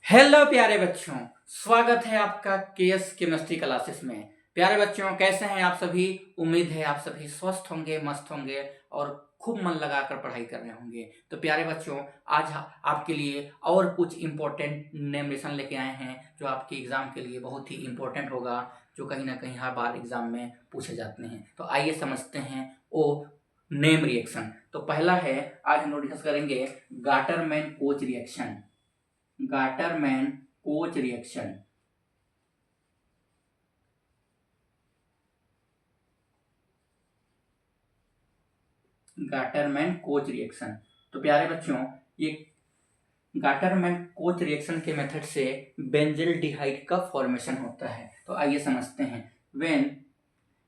Hello प्यारे बच्चों, स्वागत है आपका केएस केमिस्ट्री क्लासेस में। प्यारे बच्चों, कैसे हैं आप सभी? उम्मीद है आप सभी स्वस्थ होंगे, मस्त होंगे और खूब मन लगाकर पढ़ाई कर रहे होंगे। तो प्यारे बच्चों, आज आपके लिए और कुछ इम्पोर्टेंट नेमेशन लेके आए हैं जो आपके एग्जाम के लिए बहुत ही इम्पोर्टेंट होगा, जो कहीं ना कहीं हर बार एग्जाम में पूछे जाते हैं। तो आइए समझते हैं वो नेम रिएक्शन। तो पहला है, आज हम लोग डिस्कस करेंगे Gattermann Koch reaction. Gattermann Koch reaction. Gattermann Koch reaction. तो प्यारे बच्चों, ये गाटरमैन कोच रिएक्शन के मेथड से बेंजिल्डिहाइड का फॉर्मेशन होता है। तो आइए समझते हैं। व्हेन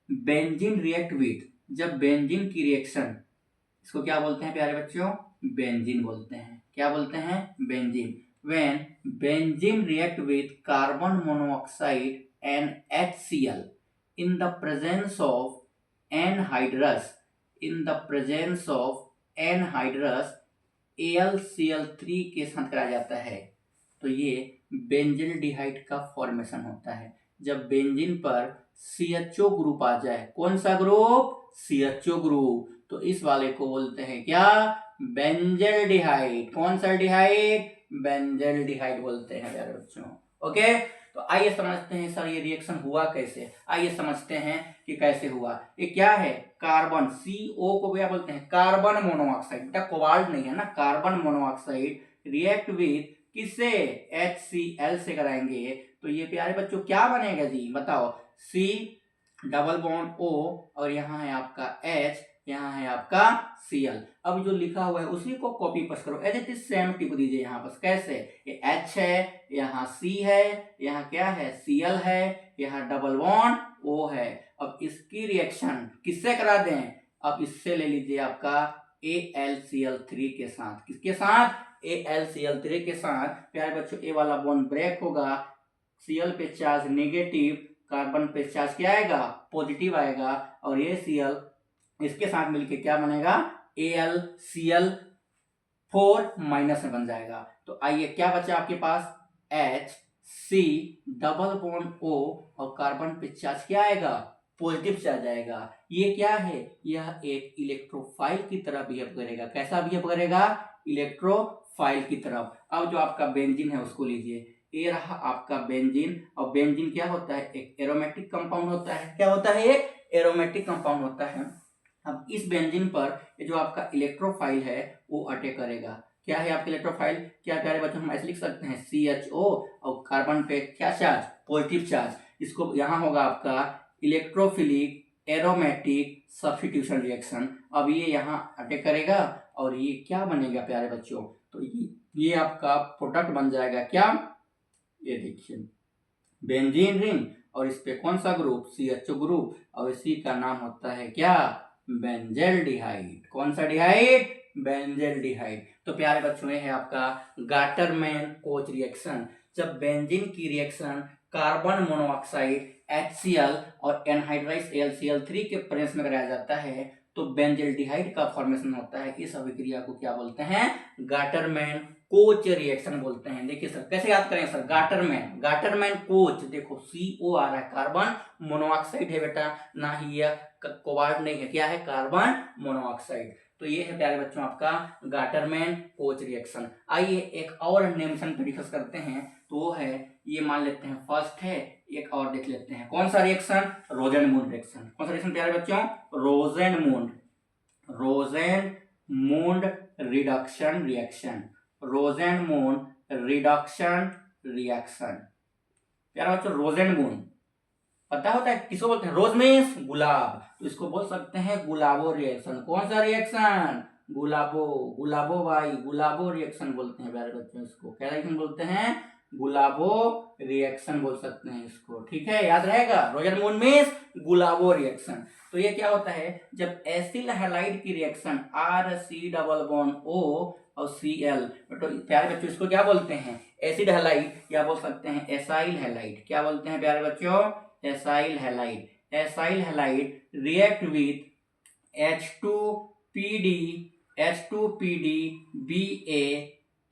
बेंजीन रिएक्ट विथ, जब बेंजीन की रिएक्शन, इसको क्या बोलते हैं प्यारे बच्चों? बेंजीन बोलते हैं। क्या बोलते हैं? Benzene. When benzene react with carbon monoxide and HCl in the presence of anhydrous, in the presence of anhydrous AlCl3 के साथ कराया जाता है। तो ये बेंजिल्डिहाइड का फॉर्मेशन होता है जब बेंजीन पर CHO ग्रुप आ जाए। कौन सा ग्रुप? CHO group. तो इस वाले को बोलते हैं क्या? बेंजिल्डिहाइड। कौन सा डिहाइड? बेंजिल्डिहाइड बोलते हैं प्यारे बच्चों। ओके, तो आइए समझते हैं सर ये रिएक्शन हुआ कैसे। आइए समझते हैं कि कैसे हुआ। ये क्या है? कार्बन, CO को क्या बोलते हैं? Carbon monoxide. बेटा कोबाल्ट नहीं है ना, कार्बन मोनोऑक्साइड रिएक्ट विथ किससे? HCl से कराएंगे। तो ये प्यारे बच्चों क्या बनेगा जी? बताओ। C डबल बॉन्ड O और यहाँ है आपका H, यहाँ है आपका Cl। अब जो लिखा हुआ है उसी को कॉपी पेस्ट करो, as it is same tip दीजिए यहाँ पर। कैसे? ये H है, यहाँ C है, यहाँ क्या है? Cl है, यहाँ डबल बॉन्ड O है। अब इसकी रिएक्शन किससे करा दें? अब इससे ले लीजिए आपका AlCl3 के साथ। किसके साथ? AlCl3 के साथ। प्यारे बच्चों, ए वाला बॉन्ड ब्रेक होगा, Cl पे चार्ज नेगेटिव, कार्बन पे चार्ज क्या आएगा? पॉजिटिव आएगा। और ये Cl इसके साथ मिलके क्या बनेगा? AlCl4 माइनस में बन जाएगा। तो आइए क्या बचा आपके पास? H C double bond O और कार्बन पे चार्ज क्या आएगा? पॉजिटिव चार्ज आएगा। ये क्या है? यह एक इलेक्ट्रोफाइल की तरह बिहेव करेगा। कैसा बिहेव करेगा? इलेक्ट्रोफाइल की तरफ। अब जो आपका बेंजीन है उसको लीजिए। ये रहा आपका बेंजीन। और बेंजीन क्या होता है? एक एरोमेटिक कंपाउंड होता है। क्या होता है? एक एरोमेटिक कंपाउंड होता है। अब इस बेंजीन पर ये जो आपका इलेक्ट्रोफाइल है वो अटैक करेगा। क्या है आपका इलेक्ट्रोफाइल? क्या प्यारे बच्चों, हम ऐसे लिख सकते हैं CHO और कार्बन पे क्या चार्ज? Positive charge. इसको यहाँ होगा आपका इलेक्ट्रोफिलिक एरोमेटिक सब्स्टिट्यूशन रिएक्शन। अब ये यहाँ अटैक करेगा और ये क्या बनेगा प्यारे बच्चों? तो ये आपका प्रोडक्ट बन जाएगा। क्या? ये देखिए, बेंजीन रिंग और इस पे कौन सा ग्रुप? CHO group. और इसी का नाम होता है क्या? बेंजिल्डिहाइड। कौन सा डिहाइड? बेंजिल्डिहाइड। तो प्यारे बच्चों, ये है आपका गाटरमैन कोच रिएक्शन। जब बेंजीन की रिएक्शन कार्बन मोनोऑक्साइड HCl और एनहाइड्राइज AlCl3 के प्रेजेंस में कराया जाता है तो बेंजिल्डिहाइड का फॉर्मेशन होता है। इस अभिक्रिया को क्या बोलते हैं? गाटरमैन कोच रिएक्शन बोलते हैं। देखिए सर, कैसे याद करें सर? Gattermann, Gattermann coach. देखो CO आ रहा है, कार्बन मोनोऑक्साइड है बेटा, ना ही यह कोबाल्ट नहीं है। क्या है? Carbon monoxide. तो ये है प्यारे बच्चों आपका गाटरमैन कोच रिएक्शन। आइए एक और नेमेशन पे डिस्कस करते हैं। तो वो है, ये मान लेते हैं फर्स्ट है। एक और देख लेते हैं। कौन सा रिएक्शन? रोजेनमूड रिएक्शन। कौन सा रिएक्शन प्यारे बच्चों? रोजेनमूड, रोजेनमूड रिडक्शन रिएक्शन, रोजेनमूड रिडक्शन रिएक्शन। प्यारे बच्चों, रोजेनमूड पता होता है किसको बोलते हैं? रोज मीन्स गुलाब, तो इसको बोल सकते हैं गुलाबो रिएक्शन। कौन सा रिएक्शन? गुलाबो, गुलाबो भाई, गुलाबो रिएक्शन बोलते हैं प्यारे बच्चों इसको। क्या रिएक्शन बोलते हैं? गुलाबो रिएक्शन बोल सकते हैं इसको। ठीक है, याद रहेगा। रोजेनमूड मीन्स गुलाबो रिएक्शन। तो ये क्या होता है? जब एसिल हैलाइड की reaction RC double bond O और Cl, तो प्यारे बच्चों इसको क्या बोलते हैं? एसिड हैलाइड, या बोल सकते हैं एसाइल हैलाइड। क्या बोलते हैं प्यारे बच्चों? Acyl halide. Acyl halide react with H2PD, H2PD Ba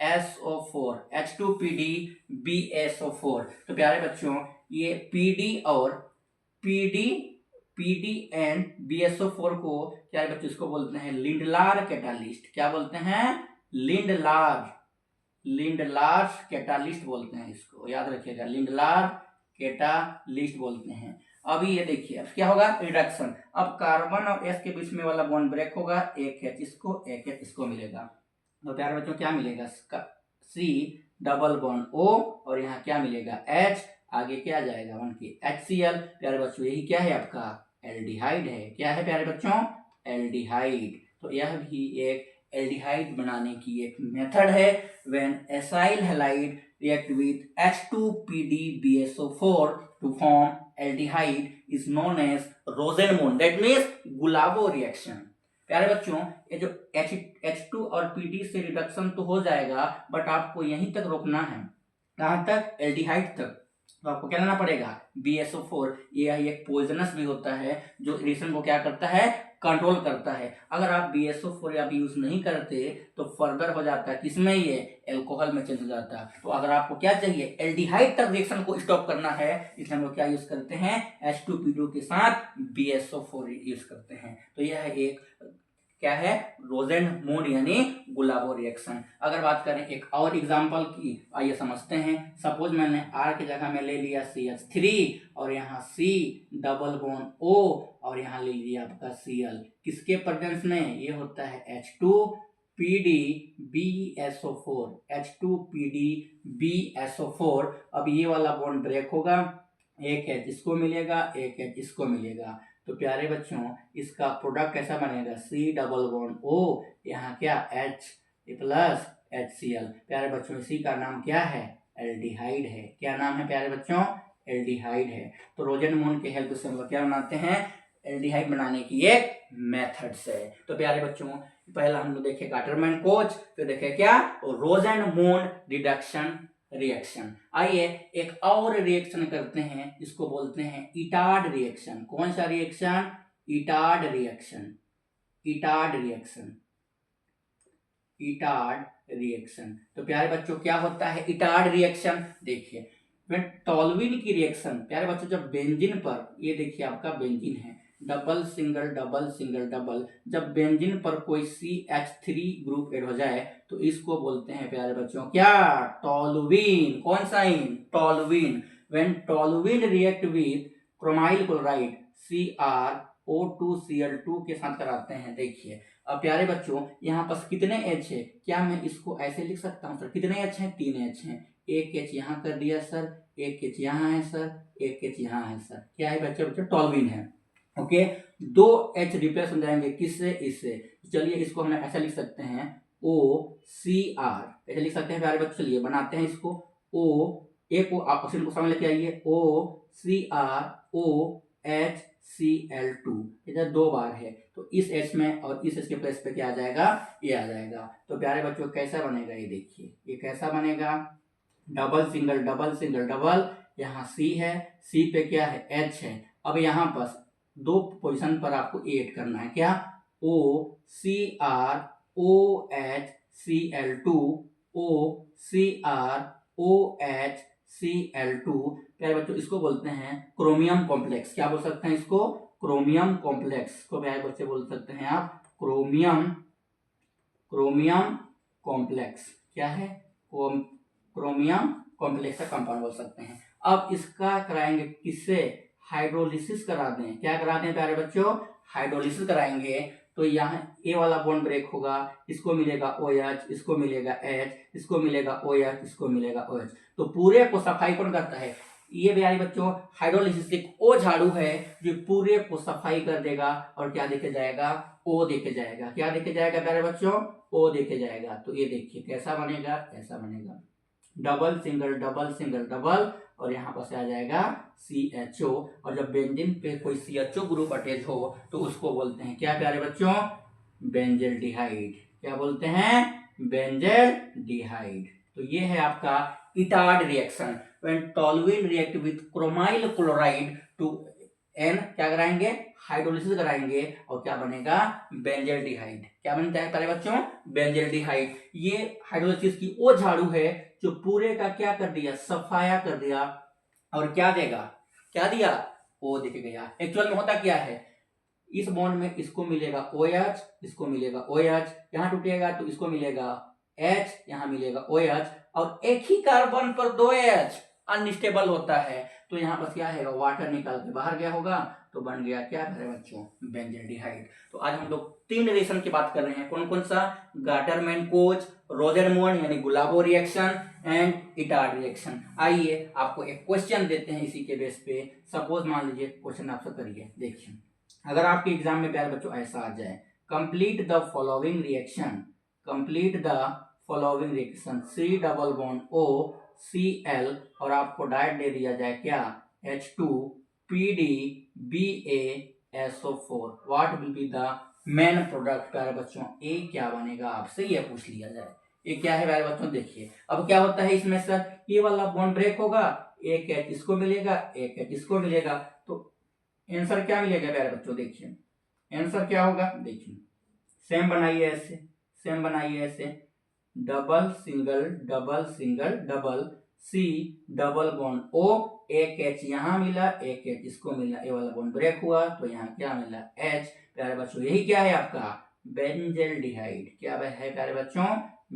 SO4 H2PD BSO4। तो प्यारे बच्चों ये PD और PD PD एंड BSO4 को प्यारे बच्चों इसको बोलते हैं लिंडलार कैटालिस्ट। क्या बोलते हैं? लिंडलार कैटालिस्ट बोलते हैं इसको, याद रखिएगा, लिंडलार कैटालिस्ट बोलते हैं। अभी ये देखिए अब क्या होगा, रिडक्शन। अब कार्बन और S के बीच में वाला बॉन्ड ब्रेक होगा, एक H इसको एक H इसको मिलेगा। तो प्यारे बच्चों क्या मिलेगा? C डबल बॉन्ड O और यहाँ क्या मिलेगा? H, आगे क्या जाएगा? 1 की HCl। प्यारे बच्चों यही क्या है? आपका एल्डिहाइड है। क्या है प्यारे बच्चों? एल्डिहाइड। तो यह भी एक एल्डिहाइड बनाने की एक मेथड है। When acyl halide react with H2PDBSO4 to form aldehyde is known as Rosenmund, that means गुलाबो रिएक्शन। प्यारे बच्चों ये जो H2 और PD से रिडक्शन तो हो जाएगा, बट आपको यहीं तक रोकना है। कहां तक? एल्डिहाइड तक। तो आपको क्या लेना पड़ेगा? BSO4। ये एक पॉइजनस भी होता है जो रिएक्शन को क्या करता है? कंट्रोल करता है। अगर आप BSO4 आप यूज नहीं करते तो फर्दर हो जाता है किसमें? ये एल्कोहल में चेंज हो जाता है। तो अगर आपको क्या चाहिए? एल्डिहाइड तक रिएक्शन को स्टॉप करना है, इसलिए हम लोग क्या यूज करते हैं? H2PDO के साथ BSO4 यूज करते हैं। तो यह एक क्या है? रोजेनमून यानी गुलाबो रिएक्शन। अगर बात करें एक और एग्जांपल की, आइए समझते हैं। सपोज मैंने R की जगह में ले लिया CH3 और यहाँ C डबल बॉन्ड O और यहाँ ले लिया आपका Cl। किसके प्रेजेंस में? ये होता है H2PDBSO4, H2PDBSO4। अब ये वाला बॉन्ड ब्रेक होगा, एक H इसको मिलेगा, एक H इसको मिलेगा। तो प्यारे बच्चों इसका प्रोडक्ट कैसा बनेगा? C डबल बॉन्ड O, यहाँ क्या? H plus HCl। प्यारे बच्चों इसी का नाम क्या है? एल्डिहाइड है। क्या नाम है प्यारे बच्चों? एल्डिहाइड है। तो रोजेनमून के हेल्प से हम लोग क्या बनाते हैं? एल्डिहाइड बनाने की एक मेथड्स है। तो प्यारे बच्चों पहला हम लोग देखे गाटरमैन कोच, फिर देखे क्या? रोजेनमून रिडक्शन रिएक्शन। आइए एक और रिएक्शन करते हैं, इसको बोलते हैं इटार्ड रिएक्शन। कौन सा reaction? Etard reaction. Etard reaction, Etard reaction. तो प्यारे बच्चों क्या होता है इटार्ड रिएक्शन? देखिए टॉल्यूइन की रिएक्शन, प्यारे बच्चों जब बेंजीन पर, ये देखिए आपका बेंजीन है, double single double single double, जब बेंजीन पर कोई CH3 ग्रुप ऐड हो जाए तो इसको बोलते हैं प्यारे बच्चों क्या? टॉल्यूइन। कौन सा इन? Toluene. When toluene react with chromyl chloride CrO2Cl2 के साथ कराते हैं। देखिए अब प्यारे बच्चों यहाँ पर कितने H है? क्या मैं इसको ऐसे लिख सकता हूँ सर? कितने H हैं? 3 H हैं। एक H यहाँ कर दिया सर, एक H यहाँ है सर, एक H यहाँ है सर। क्या है बच्चे? टॉल्यूइन है। ओके, 2 H रिप्लेस हो जाएंगे किससे? इससे। चलिए इसको हम ऐसा लिख सकते हैं OCr, ऐसे लिख सकते हैं प्यारे बच्चों। चलिए बनाते हैं इसको। O एक को आप क्वेश्चन को सामने लेके आइए, OCrOHCl2, इधर 2 बार है तो इस H में और इस H के प्लेस पे क्या आ जाएगा? ये आ जाएगा। तो प्यारे बच्चों कैसा बनेगा ये देखिए, ये कैसा बनेगा? Double single double single double, यहाँ C है, C पे क्या है? H है। अब यहाँ पर 2 पोजीशन पर आपको ऐड करना है, क्या? OCrOHCl2, OCrOHCl2। प्यारे बच्चों इसको बोलते हैं क्रोमियम कॉम्प्लेक्स। क्या बोल सकते हैं इसको? क्रोमियम कॉम्प्लेक्स को प्यारे बच्चे बोल सकते हैं आप क्रोमियम कॉम्प्लेक्स। क्या है? क्रोमियम कॉम्प्लेक्स का कंपाउंड बोल सकते हैं। अब इसका कराएंगे किससे? हाइड्रोलिसिस करा दें। क्या करा दें प्यारे बच्चों? हाइड्रोलिसिस कराएंगे तो यहाँ ए वाला बॉन्ड ब्रेक होगा, इसको मिलेगा OH, इसको मिलेगा H, इसको मिलेगा OH, इसको मिलेगा OH। तो पूरे को सफाई कौन करता है? ये प्यारे बच्चों हाइड्रोलिसिस एक ओ झाड़ू है जो पूरे को सफाई कर देगा और क्या देखे जाएगा? O देखे जाएगा। क्या देखे जाएगा प्यारे बच्चों? O देखे जाएगा। तो ये देखिए कैसा बनेगा? ऐसा बनेगा, double single double single double और यहाँ पर से आ जाएगा CHO। और जब बेंजीन पे कोई CHO ग्रुप अटैच हो तो उसको बोलते हैं क्या प्यारे बच्चों? बेंजल्डिहाइड। क्या बोलते हैं? बेंजल्डिहाइड। तो ये है आपका Etard reaction. When toluene react with chromyl chloride to N क्या कराएंगे, हाइड्रोलिसिस कराएंगे और क्या बनेगा, बेंजल्डिहाइड। क्या बनता है प्यारे बच्चों, बेंजल्डिहाइड। ये हाइड्रोलिसिस की वो झाड़ू है जो पूरे का क्या कर दिया, सफाया कर दिया और क्या देगा, क्या दिया, ओ दिख गया। एक्चुअल में होता क्या है, इस बॉन्ड में इसको मिलेगा OH, इसको मिलेगा OH, यहां टूटेगा तो इसको मिलेगा H, यहां मिलेगा OH और एक ही कार्बन पर 2 H अनस्टेबल होता है। तो यहाँ पर क्या है, वाटर निकाल के बाहर गया होगा तो बन गया क्या मेरे बच्चों, बेंजल्डिहाइड। तो आज हम लोग 3 रिएक्शन की बात कर रहे हैं। कौन कौन सा, गाटरमैन-कोच, रोजरमोन यानी गुलाबो रिएक्शन एंड इटार्ड रिएक्शन। आइए आपको एक क्वेश्चन देते हैं इसी के बेस पे। सपोज मान लीजिए क्वेश्चन आपसे करिए, देखिए अगर आपके एग्जाम में प्यारे बच्चों ऐसा आ जाए, complete the following reaction, complete the following reaction, C double bond O Cl और आपको डायरेक्ट दे दिया जाए क्या, H2PdBaSO4, what will be the main product. प्यारे बच्चों ए क्या बनेगा, आपसे ये पूछ लिया जाए, ये क्या है प्यारे बच्चों। देखिए अब क्या होता है इसमें सर, ये वाला बॉन्ड ब्रेक होगा, एक H इसको मिलेगा, एक H इसको मिलेगा, तो आंसर क्या मिलेगा प्यारे बच्चों। देखिए आंसर क्या होगा, देखिए सेम बनाइए ऐसे, सेम बनाइए ऐसे, double single double single double, C double bond O, एक H यहाँ मिला, एक H इसको मिला, ये वाला बॉन्ड ब्रेक हुआ तो यहाँ क्या मिला, H। प्यारे बच्चों यही क्या है आपका, बेंजल्डिहाइड। क्या है प्यारे बच्चों,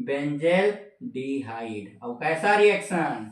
बेंजल्डिहाइड। और कैसा रिएक्शन,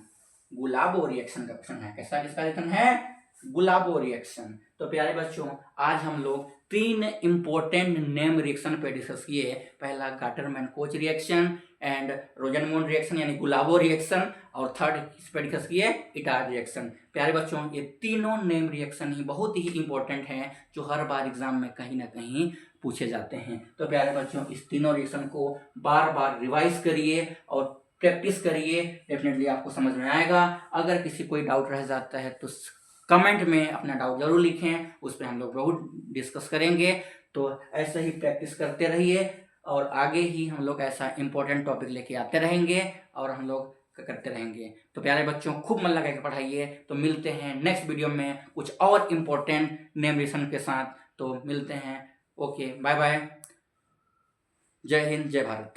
गुलाबो रिएक्शन का क्वेश्चन है। कैसा किसका रिएक्शन है, गुलाबो रिएक्शन। तो प्यारे बच्चों आज हम लोग 3 इंपॉर्टेंट नेम रिएक्शन पे डिस्कस किए। पहला गाटरमैन-कोच रिएक्शन एंड रोजरमोन रिएक्शन यानी गुलाबो रिएक्शन, और थर्ड इस पे डिस्कस किए इटार्ड रिएक्शन। प्यारे बच्चों ये तीनों नेम रिएक्शन ही बहुत ही इंपॉर्टेंट हैं जो हर बार एग्जाम में कहीं ना कहीं पूछे जाते हैं। तो प्यारे बच्चों इस तीनों रिएक्शन को बार बार रिवाइज करिए और प्रैक्टिस करिए, डेफिनेटली आपको समझ में आएगा। अगर किसी कोई डाउट रह जाता है तो कमेंट में अपना डाउट जरूर लिखें, उस पर हम लोग बहुत डिस्कस करेंगे। तो ऐसे ही प्रैक्टिस करते रहिए और आगे ही हम लोग ऐसा इंपॉर्टेंट टॉपिक लेके आते रहेंगे और हम लोग करते रहेंगे। तो प्यारे बच्चों खूब मन लगा के पढ़ाइए। तो मिलते हैं नेक्स्ट वीडियो में कुछ और इम्पोर्टेंट नेम रिएक्शन के साथ। तो मिलते हैं, ओके बाय बाय, जय हिंद जय भारत।